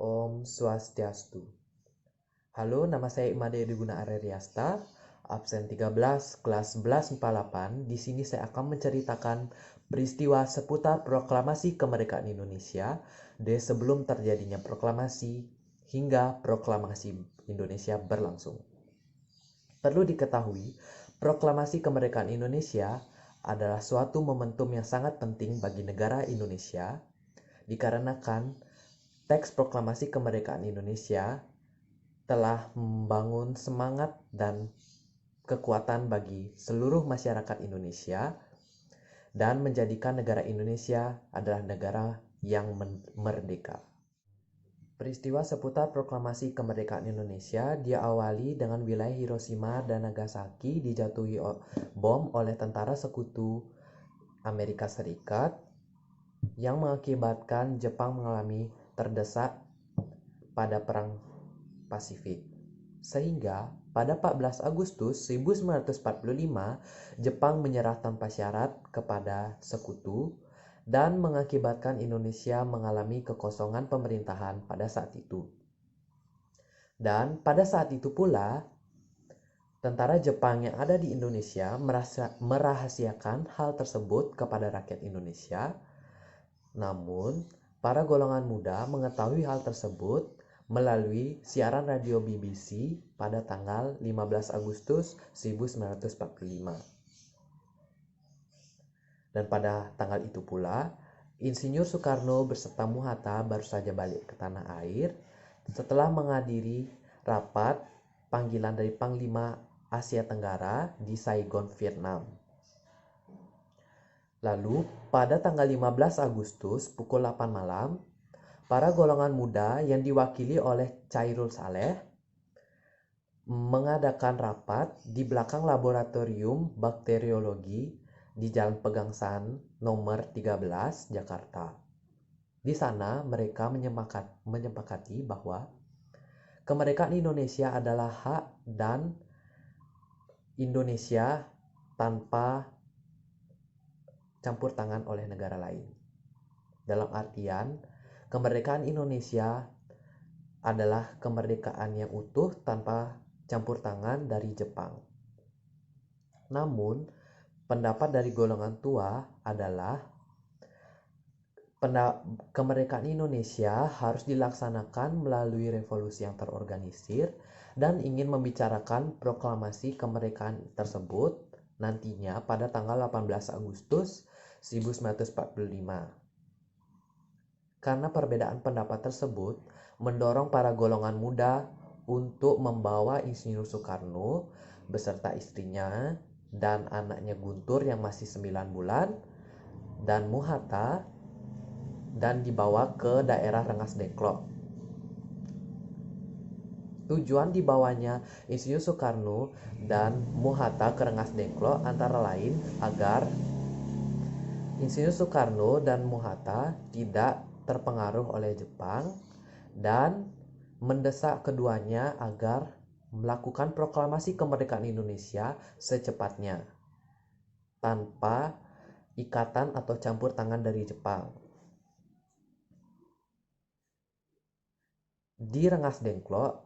Om Swastiastu. Halo, nama saya Imade Diguna Areryasta, absen 13, kelas 1148. Di sini saya akan menceritakan peristiwa seputar proklamasi kemerdekaan Indonesia dari sebelum terjadinya proklamasi hingga proklamasi Indonesia berlangsung. Perlu diketahui, proklamasi kemerdekaan Indonesia adalah suatu momentum yang sangat penting bagi negara Indonesia dikarenakan teks proklamasi kemerdekaan Indonesia telah membangun semangat dan kekuatan bagi seluruh masyarakat Indonesia dan menjadikan negara Indonesia adalah negara yang merdeka. Peristiwa seputar proklamasi kemerdekaan Indonesia diawali dengan wilayah Hiroshima dan Nagasaki dijatuhi bom oleh tentara sekutu Amerika Serikat yang mengakibatkan Jepang mengalami terdesak pada Perang Pasifik. Sehingga pada 14 Agustus 1945, Jepang menyerah tanpa syarat kepada sekutu dan mengakibatkan Indonesia mengalami kekosongan pemerintahan pada saat itu. Dan pada saat itu pula, tentara Jepang yang ada di Indonesia merahasiakan hal tersebut kepada rakyat Indonesia. Namun, para golongan muda mengetahui hal tersebut melalui siaran radio BBC pada tanggal 15 Agustus 1945. Dan pada tanggal itu pula, Insinyur Soekarno beserta Muhatta baru saja balik ke tanah air setelah menghadiri rapat panggilan dari Panglima Asia Tenggara di Saigon, Vietnam. Lalu, pada tanggal 15 Agustus pukul 8 malam, para golongan muda yang diwakili oleh Chairul Saleh mengadakan rapat di belakang laboratorium bakteriologi di Jalan Pegangsaan nomor 13, Jakarta. Di sana mereka menyepakati bahwa kemerdekaan Indonesia adalah hak dan Indonesia tanpa campur tangan oleh negara lain. Dalam artian, kemerdekaan Indonesia adalah kemerdekaan yang utuh tanpa campur tangan dari Jepang. Namun, pendapat dari golongan tua adalah kemerdekaan Indonesia harus dilaksanakan melalui revolusi yang terorganisir dan ingin membicarakan proklamasi kemerdekaan tersebut nantinya pada tanggal 18 Agustus 1945. Karena perbedaan pendapat tersebut mendorong para golongan muda untuk membawa Insinyur Soekarno beserta istrinya dan anaknya Guntur yang masih 9 bulan dan Muhatta dan dibawa ke daerah Rengas Dengklok. Tujuan dibawanya Insinyur Soekarno dan Muhatta ke Rengas Dengklok antara lain agar Insinyur Soekarno dan Muhatta tidak terpengaruh oleh Jepang dan mendesak keduanya agar melakukan proklamasi kemerdekaan Indonesia secepatnya tanpa ikatan atau campur tangan dari Jepang. Di Rengas Dengklok,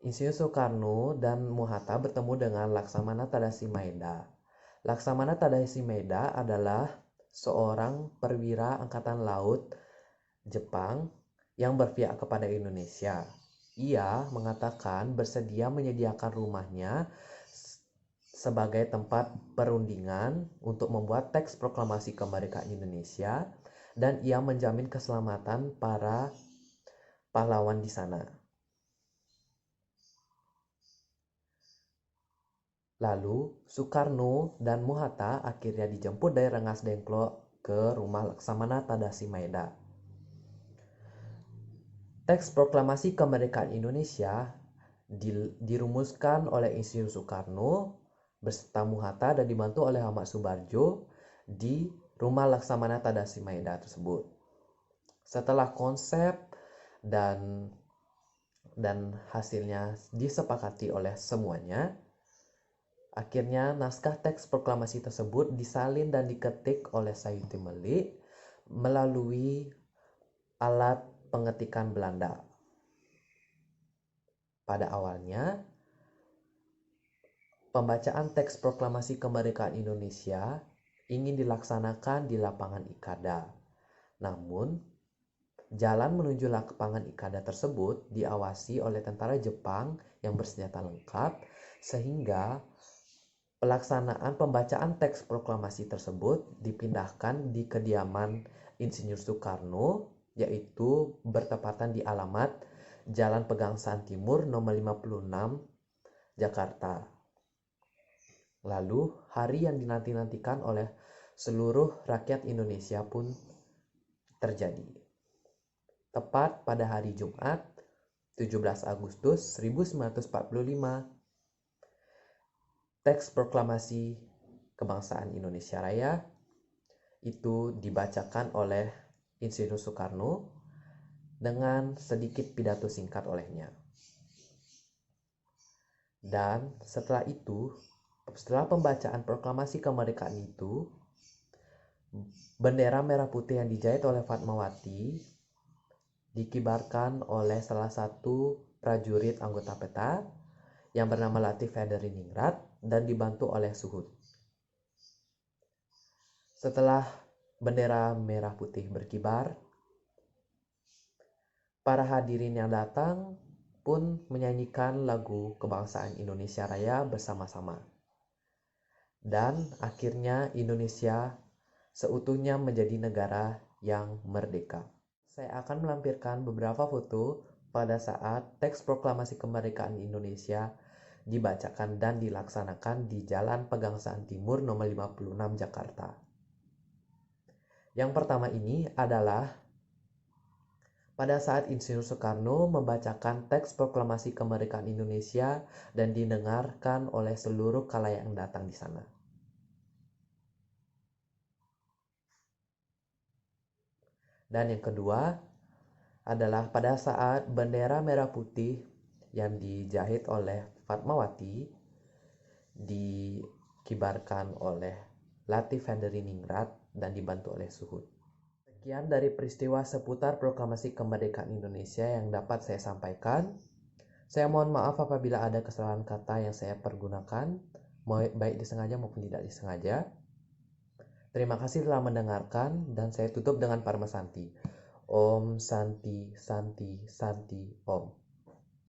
Insinyur Soekarno dan Muhatta bertemu dengan Laksamana Tadashi Maeda. Laksamana Tadashi Maeda adalah seorang perwira angkatan laut Jepang yang berpihak kepada Indonesia. Ia mengatakan bersedia menyediakan rumahnya sebagai tempat perundingan untuk membuat teks proklamasi kemerdekaan Indonesia dan ia menjamin keselamatan para pahlawan di sana. Lalu, Soekarno dan Muhatta akhirnya dijemput dari Rengas Dengklok ke rumah Laksamana Tadashi Maeda. Teks proklamasi kemerdekaan Indonesia dirumuskan oleh Insinyur Soekarno beserta Muhatta dan dibantu oleh Ahmad Subarjo di rumah Laksamana Tadashi Maeda tersebut. Setelah konsep dan hasilnya disepakati oleh semuanya, akhirnya naskah teks proklamasi tersebut disalin dan diketik oleh Sayuti Melik melalui alat pengetikan Belanda. Pada awalnya, pembacaan teks proklamasi kemerdekaan Indonesia ingin dilaksanakan di lapangan Ikada. Namun, jalan menuju lapangan Ikada tersebut diawasi oleh tentara Jepang yang bersenjata lengkap, sehingga pelaksanaan pembacaan teks proklamasi tersebut dipindahkan di kediaman Insinyur Soekarno, yaitu bertepatan di alamat Jalan Pegangsaan Timur nomor 56, Jakarta. Lalu, hari yang dinanti-nantikan oleh seluruh rakyat Indonesia pun terjadi. Tepat pada hari Jumat, 17 Agustus 1945, teks proklamasi kebangsaan Indonesia Raya itu dibacakan oleh Insinyur Soekarno dengan sedikit pidato singkat olehnya. Dan setelah pembacaan proklamasi kemerdekaan itu, bendera merah putih yang dijahit oleh Fatmawati dikibarkan oleh salah satu prajurit anggota PETA yang bernama Latif Haderiningrat dan dibantu oleh Suhut. Setelah bendera merah putih berkibar, para hadirin yang datang pun menyanyikan lagu kebangsaan Indonesia Raya bersama-sama. Dan akhirnya Indonesia seutuhnya menjadi negara yang merdeka. Saya akan melampirkan beberapa foto pada saat teks proklamasi kemerdekaan Indonesia dibacakan dan dilaksanakan di Jalan Pegangsaan Timur nomor 56 Jakarta. Yang pertama ini adalah pada saat Insinyur Soekarno membacakan teks proklamasi kemerdekaan Indonesia dan didengarkan oleh seluruh khalayak yang datang di sana. Dan yang kedua adalah pada saat bendera merah putih yang dijahit oleh Fatmawati dikibarkan oleh Latif Haderiningrat dan dibantu oleh Suhut. Sekian dari peristiwa seputar proklamasi kemerdekaan Indonesia yang dapat saya sampaikan. Saya mohon maaf apabila ada kesalahan kata yang saya pergunakan, baik disengaja maupun tidak disengaja. Terima kasih telah mendengarkan dan saya tutup dengan Parma Santi. Om Santi Santi Santi Om.